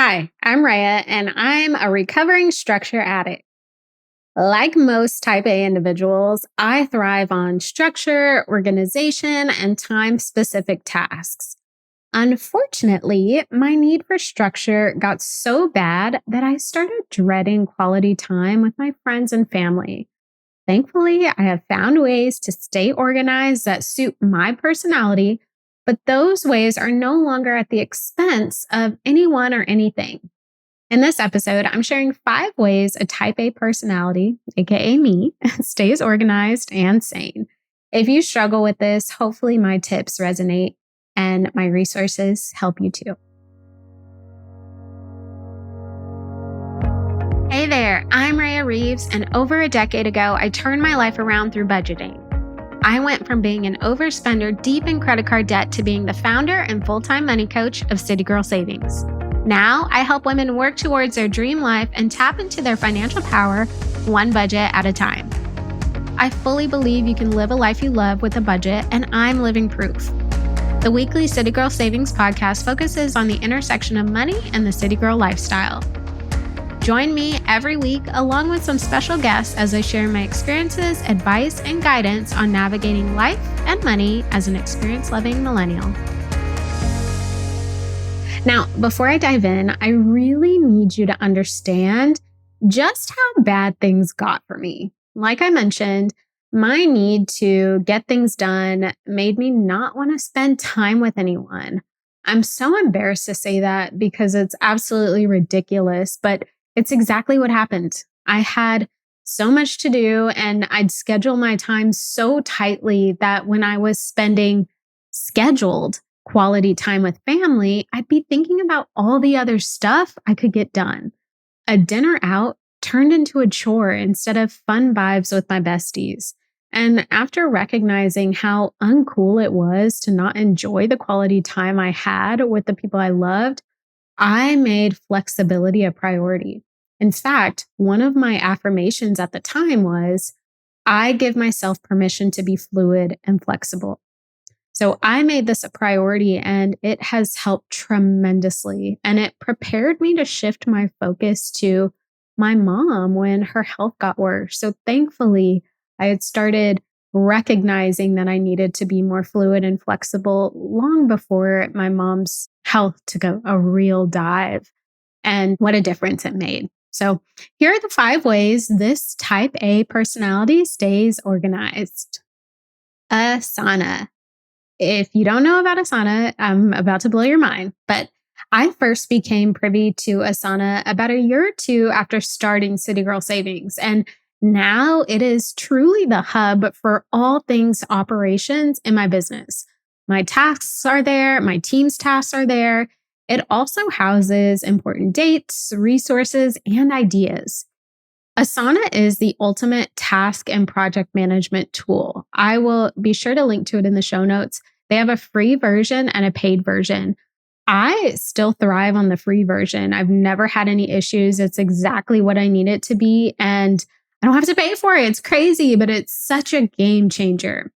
Hi, I'm Raya, and I'm a recovering structure addict. Like most type A individuals, I thrive on structure, organization, and time specific tasks. Unfortunately, my need for structure got so bad that I started dreading quality time with my friends and family. Thankfully, I have found ways to stay organized that suit my personality, but those ways are no longer at the expense of anyone or anything. In this episode, I'm sharing 5 ways a type A personality, aka me, stays organized and sane. If you struggle with this, hopefully my tips resonate and my resources help you too. Hey there, I'm Raya Reeves, and over a decade ago, I turned my life around through budgeting. I went from being an overspender deep in credit card debt to being the founder and full-time money coach of City Girl Savings. Now, I help women work towards their dream life and tap into their financial power one budget at a time. I fully believe you can live a life you love with a budget, and I'm living proof. The weekly City Girl Savings podcast focuses on the intersection of money and the City Girl lifestyle. Join me every week along with some special guests as I share my experiences, advice, and guidance on navigating life and money as an experience-loving millennial. Now, before I dive in, I really need you to understand just how bad things got for me. Like I mentioned, my need to get things done made me not want to spend time with anyone. I'm so embarrassed to say that because it's absolutely ridiculous, but it's exactly what happened. I had so much to do and I'd schedule my time so tightly that when I was spending scheduled quality time with family, I'd be thinking about all the other stuff I could get done. A dinner out turned into a chore instead of fun vibes with my besties. And after recognizing how uncool it was to not enjoy the quality time I had with the people I loved, I made flexibility a priority. In fact, one of my affirmations at the time was, I give myself permission to be fluid and flexible. So I made this a priority and it has helped tremendously. And it prepared me to shift my focus to my mom when her health got worse. So thankfully, I had started recognizing that I needed to be more fluid and flexible long before my mom's health took a real dive. And what a difference it made. So here are the 5 ways this type A personality stays organized. Asana. If you don't know about Asana, I'm about to blow your mind, but I first became privy to Asana about a year or two after starting City Girl Savings. And now it is truly the hub for all things operations in my business. My tasks are there, my team's tasks are there. It also houses important dates, resources, and ideas. Asana is the ultimate task and project management tool. I will be sure to link to it in the show notes. They have a free version and a paid version. I still thrive on the free version. I've never had any issues. It's exactly what I need it to be. And I don't have to pay for it. It's crazy, but it's such a game changer.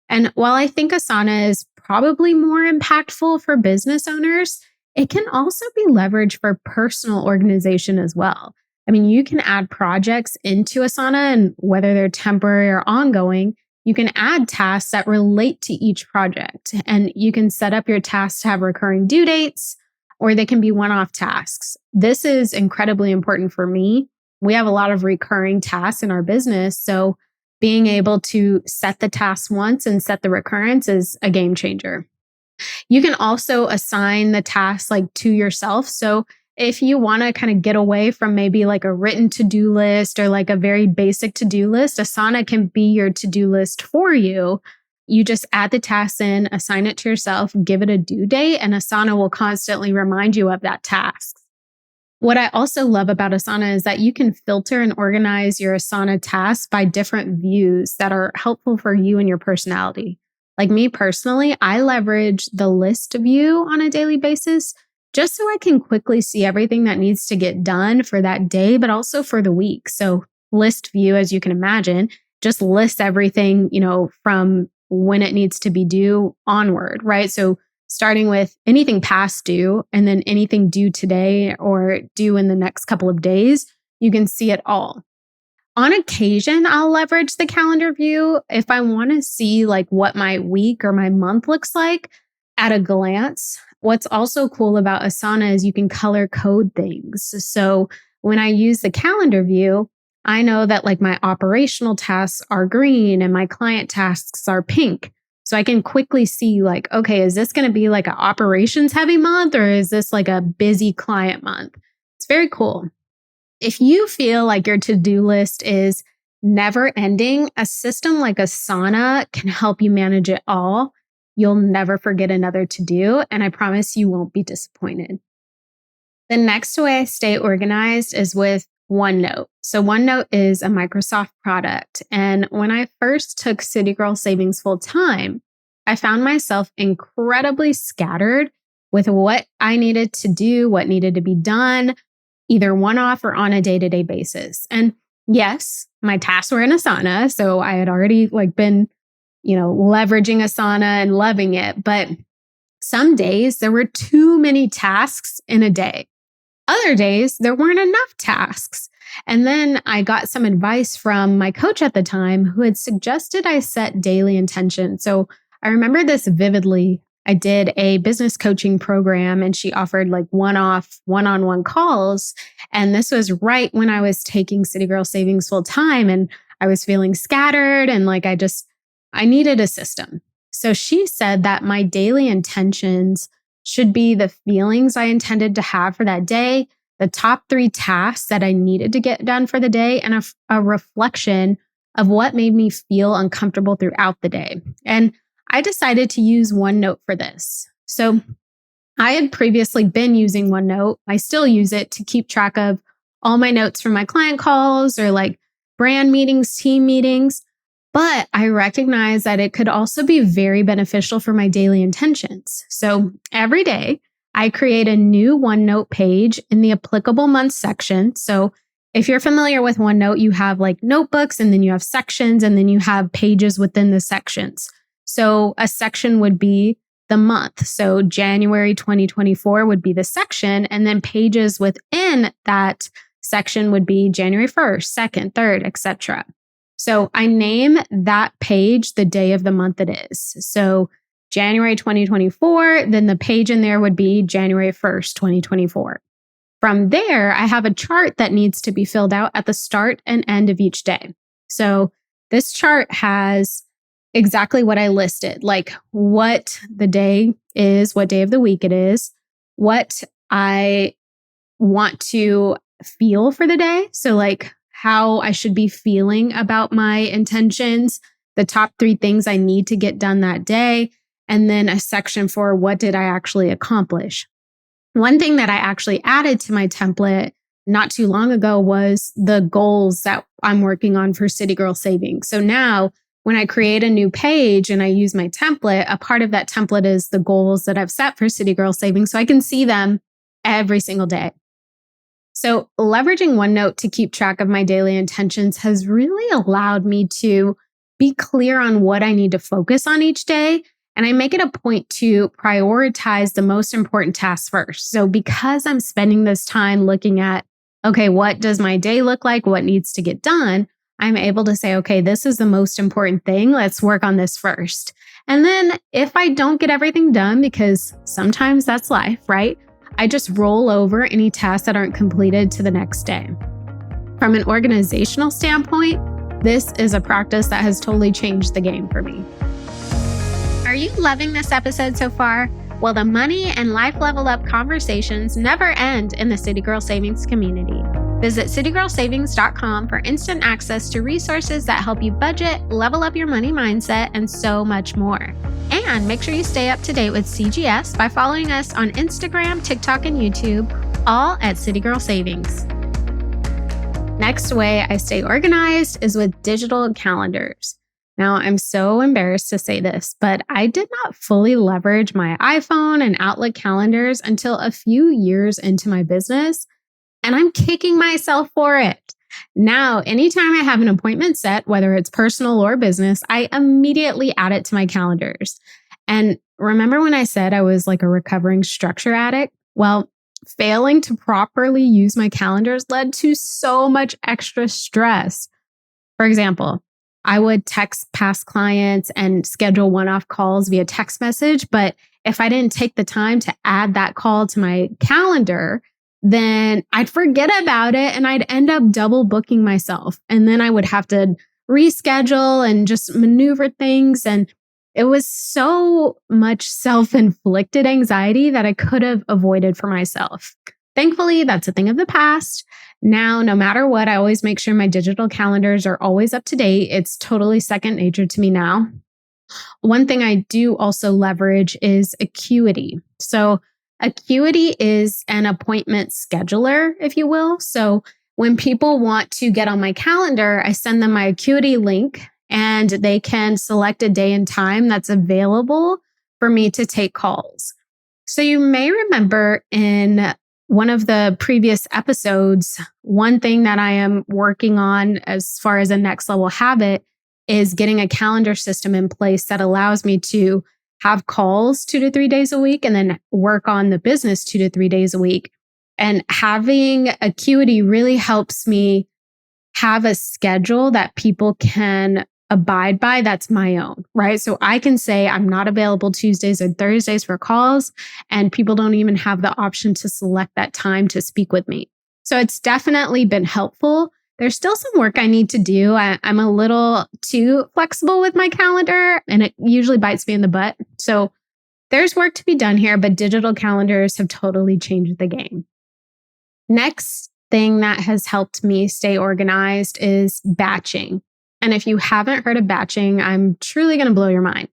And while I think Asana is probably more impactful for business owners, it can also be leveraged for personal organization as well. I mean, you can add projects into Asana, and whether they're temporary or ongoing, you can add tasks that relate to each project. And you can set up your tasks to have recurring due dates, or they can be one-off tasks. This is incredibly important for me. We have a lot of recurring tasks in our business. So being able to set the tasks once and set the recurrence is a game changer. You can also assign the tasks to yourself. So if you want to kind of get away from maybe like a written to-do list or like a very basic to-do list, Asana can be your to-do list for you. You just add the tasks in, assign it to yourself, give it a due date, and Asana will constantly remind you of that task. What I also love about Asana is that you can filter and organize your Asana tasks by different views that are helpful for you and your personality. Like me personally, I leverage the list view on a daily basis just so I can quickly see everything that needs to get done for that day, but also for the week. So list view, as you can imagine, just lists everything, from when it needs to be due onward, right? So starting with anything past due and then anything due today or due in the next couple of days. You can see it all. On occasion, I'll leverage the calendar view if I want to see like what my week or my month looks like at a glance. What's also cool about Asana is you can color code things. So when I use the calendar view, I know that like my operational tasks are green and my client tasks are pink. So I can quickly see like, okay, is this going to be like an operations heavy month or is this like a busy client month? It's very cool. If you feel like your to-do list is never ending, a system like Asana can help you manage it all. You'll never forget another to-do, and I promise you won't be disappointed. The next way I stay organized is with OneNote. So OneNote is a Microsoft product. And when I first took City Girl Savings full time, I found myself incredibly scattered with what I needed to do, what needed to be done, either one-off or on a day-to-day basis. And yes, my tasks were in Asana. So I had already been, leveraging Asana and loving it. But some days there were too many tasks in a day. Other days, there weren't enough tasks. And then I got some advice from my coach at the time who had suggested I set daily intention. So I remember this vividly. I did a business coaching program and she offered like one-off, one-on-one calls. And this was right when I was taking City Girl Savings full time and I was feeling scattered and I needed a system. So she said that my daily intentions should be the feelings I intended to have for that day, the top 3 tasks that I needed to get done for the day, and a reflection of what made me feel uncomfortable throughout the day. And I decided to use OneNote for this. So I had previously been using OneNote. I still use it to keep track of all my notes from my client calls or like brand meetings, team meetings. But I recognize that it could also be very beneficial for my daily intentions. So every day, I create a new OneNote page in the applicable month section. So if you're familiar with OneNote, you have like notebooks and then you have sections and then you have pages within the sections. So a section would be the month. So January 2024 would be the section, and then pages within that section would be January 1st, 2nd, 3rd, etc. So I name that page the day of the month it is. So January 2024, then the page in there would be January 1st, 2024. From there, I have a chart that needs to be filled out at the start and end of each day. So this chart has exactly what I listed, like what the day is, what day of the week it is, what I want to feel for the day. So like how I should be feeling about my intentions, the top 3 things I need to get done that day, and then a section for what did I actually accomplish. One thing that I actually added to my template not too long ago was the goals that I'm working on for City Girl Savings. So now when I create a new page and I use my template, a part of that template is the goals that I've set for City Girl Savings so I can see them every single day. So leveraging OneNote to keep track of my daily intentions has really allowed me to be clear on what I need to focus on each day. And I make it a point to prioritize the most important tasks first. So because I'm spending this time looking at, okay, what does my day look like? What needs to get done? I'm able to say, okay, this is the most important thing. Let's work on this first. And then if I don't get everything done, because sometimes that's life, right? I just roll over any tasks that aren't completed to the next day. From an organizational standpoint, this is a practice that has totally changed the game for me. Are you loving this episode so far? Well, the money and life level up conversations never end in the City Girl Savings community. Visit citygirlsavings.com for instant access to resources that help you budget, level up your money mindset, and so much more. And make sure you stay up to date with CGS by following us on Instagram, TikTok, and YouTube, all at City Girl Savings. Next way I stay organized is with digital calendars. Now, I'm so embarrassed to say this, but I did not fully leverage my iPhone and Outlook calendars until a few years into my business, and I'm kicking myself for it. Now, anytime I have an appointment set, whether it's personal or business, I immediately add it to my calendars. And remember when I said I was like a recovering structure addict? Well, failing to properly use my calendars led to so much extra stress. For example, I would text past clients and schedule one-off calls via text message, but if I didn't take the time to add that call to my calendar, then I'd forget about it and I'd end up double booking myself. And then I would have to reschedule and just maneuver things. And it was so much self-inflicted anxiety that I could have avoided for myself. Thankfully, that's a thing of the past. Now, no matter what, I always make sure my digital calendars are always up to date. It's totally second nature to me now. One thing I do also leverage is Acuity. So, Acuity is an appointment scheduler, if you will. So, when people want to get on my calendar, I send them my Acuity link and they can select a day and time that's available for me to take calls. So, you may remember in one of the previous episodes, one thing that I am working on as far as a next level habit is getting a calendar system in place that allows me to have calls 2 to 3 days a week and then work on the business 2 to 3 days a week. And having Acuity really helps me have a schedule that people can abide by that's my own, right? So I can say I'm not available Tuesdays or Thursdays for calls, and people don't even have the option to select that time to speak with me. So it's definitely been helpful. There's still some work I need to do. I'm a little too flexible with my calendar, and it usually bites me in the butt. So there's work to be done here, but digital calendars have totally changed the game. Next thing that has helped me stay organized is batching. And if you haven't heard of batching, I'm truly going to blow your mind.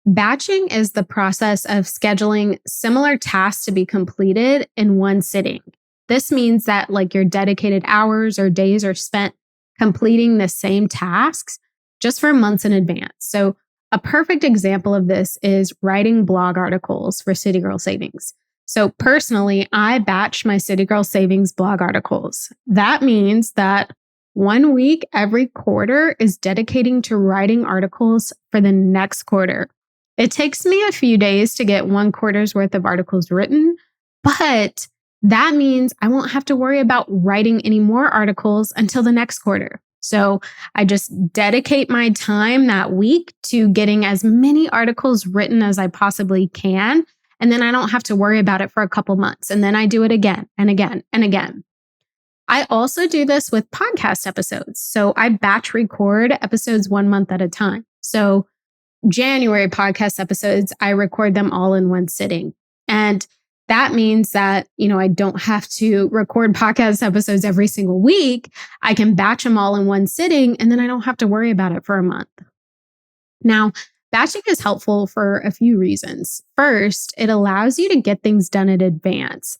Batching is the process of scheduling similar tasks to be completed in one sitting. This means that like your dedicated hours or days are spent completing the same tasks just for months in advance. So a perfect example of this is writing blog articles for City Girl Savings. So personally, I batch my City Girl Savings blog articles. That means that 1 week every quarter is dedicating to writing articles for the next quarter. It takes me a few days to get 1 quarter's worth of articles written, but that means I won't have to worry about writing any more articles until the next quarter. So I just dedicate my time that week to getting as many articles written as I possibly can. And then I don't have to worry about it for a couple months. And then I do it again and again and again. I also do this with podcast episodes. So I batch record episodes 1 month at a time. So January podcast episodes, I record them all in one sitting. And that means that, I don't have to record podcast episodes every single week. I can batch them all in one sitting, and then I don't have to worry about it for a month. Now, batching is helpful for a few reasons. First, it allows you to get things done in advance.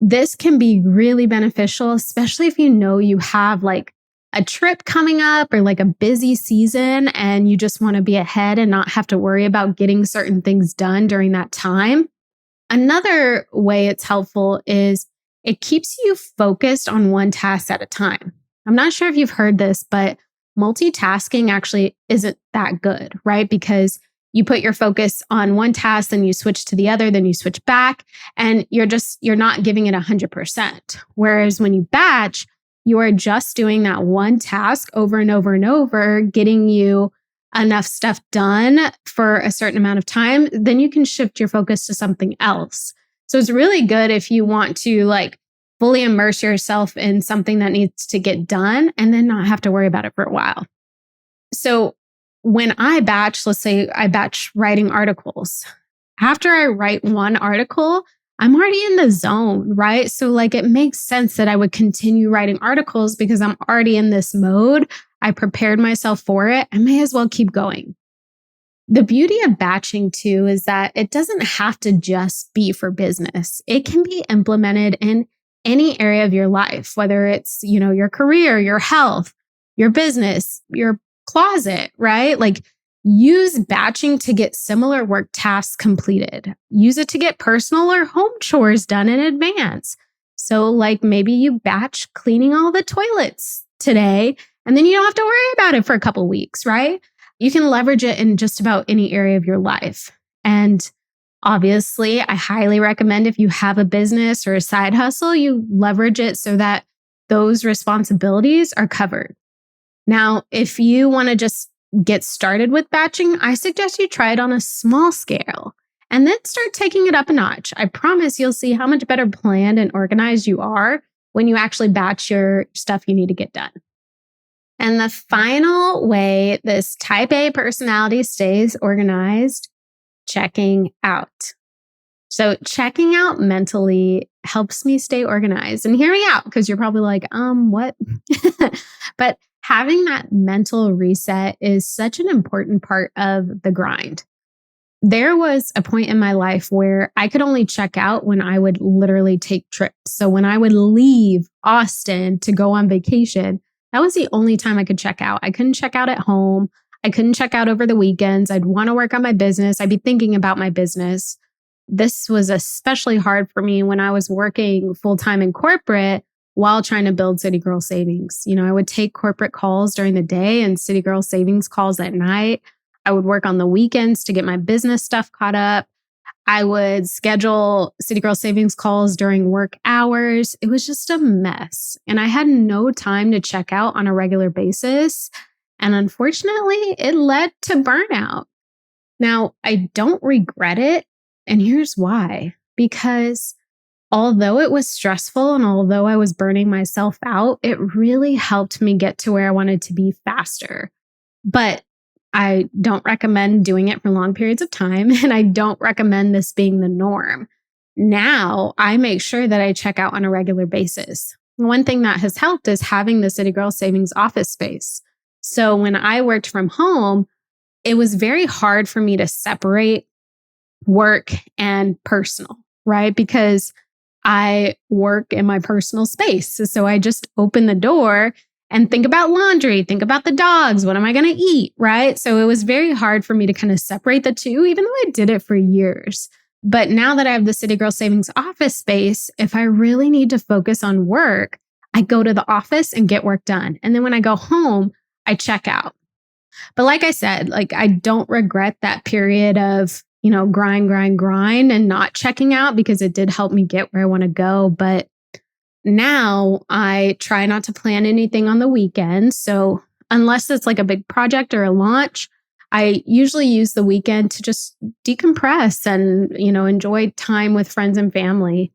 This can be really beneficial, especially if you have like a trip coming up or like a busy season and you just want to be ahead and not have to worry about getting certain things done during that time. Another way it's helpful is it keeps you focused on one task at a time. I'm not sure if you've heard this, but multitasking actually isn't that good, right? Because you put your focus on one task, then you switch to the other, then you switch back, and you're not giving it 100%. Whereas when you batch, you are just doing that one task over and over and over, getting you enough stuff done for a certain amount of time, then you can shift your focus to something else. So it's really good if you want to fully immerse yourself in something that needs to get done and then not have to worry about it for a while. So when I batch, let's say I batch writing articles. After I write one article, I'm already in the zone, right? So it makes sense that I would continue writing articles because I'm already in this mode. I prepared myself for it. I may as well keep going. The beauty of batching too is that it doesn't have to just be for business. It can be implemented in any area of your life, whether it's, your career, your health, your business, your closet, right? Use batching to get similar work tasks completed. Use it to get personal or home chores done in advance. So maybe you batch cleaning all the toilets today, and then you don't have to worry about it for a couple weeks, right? You can leverage it in just about any area of your life. And Obviously, I highly recommend if you have a business or a side hustle, you leverage it so that those responsibilities are covered. Now, if you want to just get started with batching, I suggest you try it on a small scale and then start taking it up a notch. I promise you'll see how much better planned and organized you are when you actually batch your stuff you need to get done. And the final way this type A personality stays organized, checking out. So checking out mentally helps me stay organized. And hear me out, because you're probably like, what? But having that mental reset is such an important part of the grind. There was a point in my life where I could only check out when I would literally take trips. So when I would leave Austin to go on vacation, that was the only time I could check out. I couldn't check out at home. I couldn't check out over the weekends. I'd want to work on my business. I'd be thinking about my business. This was especially hard for me when I was working full-time in corporate while trying to build City Girl Savings. I would take corporate calls during the day and City Girl Savings calls at night. I would work on the weekends to get my business stuff caught up. I would schedule City Girl Savings calls during work hours. It was just a mess. And I had no time to check out on a regular basis. And unfortunately, it led to burnout. Now, I don't regret it. And here's why. Because although it was stressful and although I was burning myself out, it really helped me get to where I wanted to be faster. But I don't recommend doing it for long periods of time, and I don't recommend this being the norm. Now, I make sure that I check out on a regular basis. One thing that has helped is having the City Girl Savings office space. So when I worked from home, it was very hard for me to separate work and personal, right? Because I work in my personal space. So I just open the door and think about laundry, think about the dogs. What am I going to eat? Right. So it was very hard for me to kind of separate the two, even though I did it for years. But now that I have the City Girl Savings office space, if I really need to focus on work, I go to the office and get work done. And then when I go home, I check out. But like I said, I don't regret that period of, grind and not checking out, because it did help me get where I want to go. But now I try not to plan anything on the weekend. So unless it's like a big project or a launch, I usually use the weekend to just decompress and, enjoy time with friends and family.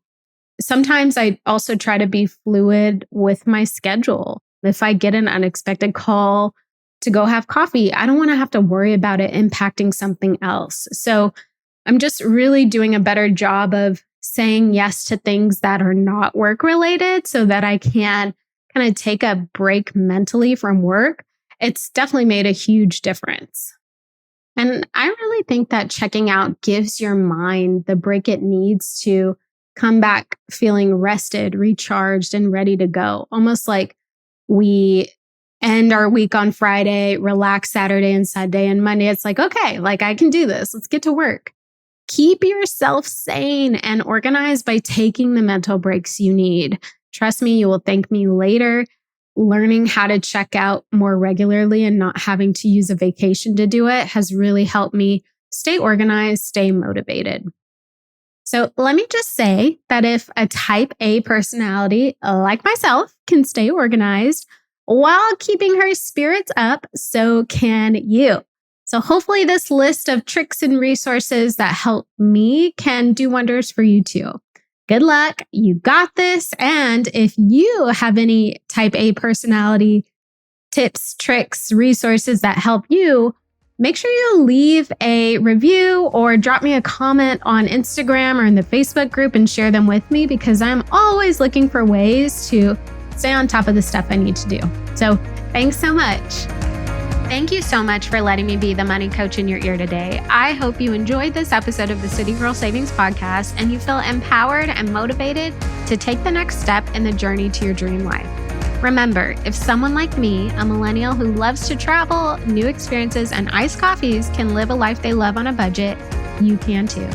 Sometimes I also try to be fluid with my schedule. If I get an unexpected call to go have coffee, I don't want to have to worry about it impacting something else. So I'm just really doing a better job of saying yes to things that are not work related so that I can kind of take a break mentally from work. It's definitely made a huge difference. And I really think that checking out gives your mind the break it needs to come back feeling rested, recharged, and ready to go. Almost like we end our week on Friday, relax Saturday and Sunday, and Monday it's like, okay, I can do this. Let's get to work. Keep yourself sane and organized by taking the mental breaks you need. Trust me, you will thank me later. Learning how to check out more regularly and not having to use a vacation to do it has really helped me stay organized, stay motivated. So let me just say that if a type A personality like myself can stay organized while keeping her spirits up, so can you. So hopefully this list of tricks and resources that help me can do wonders for you too. Good luck. You got this. And if you have any type A personality tips, tricks, resources that help you, make sure you leave a review or drop me a comment on Instagram or in the Facebook group and share them with me, because I'm always looking for ways to stay on top of the stuff I need to do. So thanks so much. Thank you so much for letting me be the money coach in your ear today. I hope you enjoyed this episode of the City Girl Savings Podcast and you feel empowered and motivated to take the next step in the journey to your dream life. Remember, if someone like me, a millennial who loves to travel, new experiences, and iced coffees can live a life they love on a budget, you can too.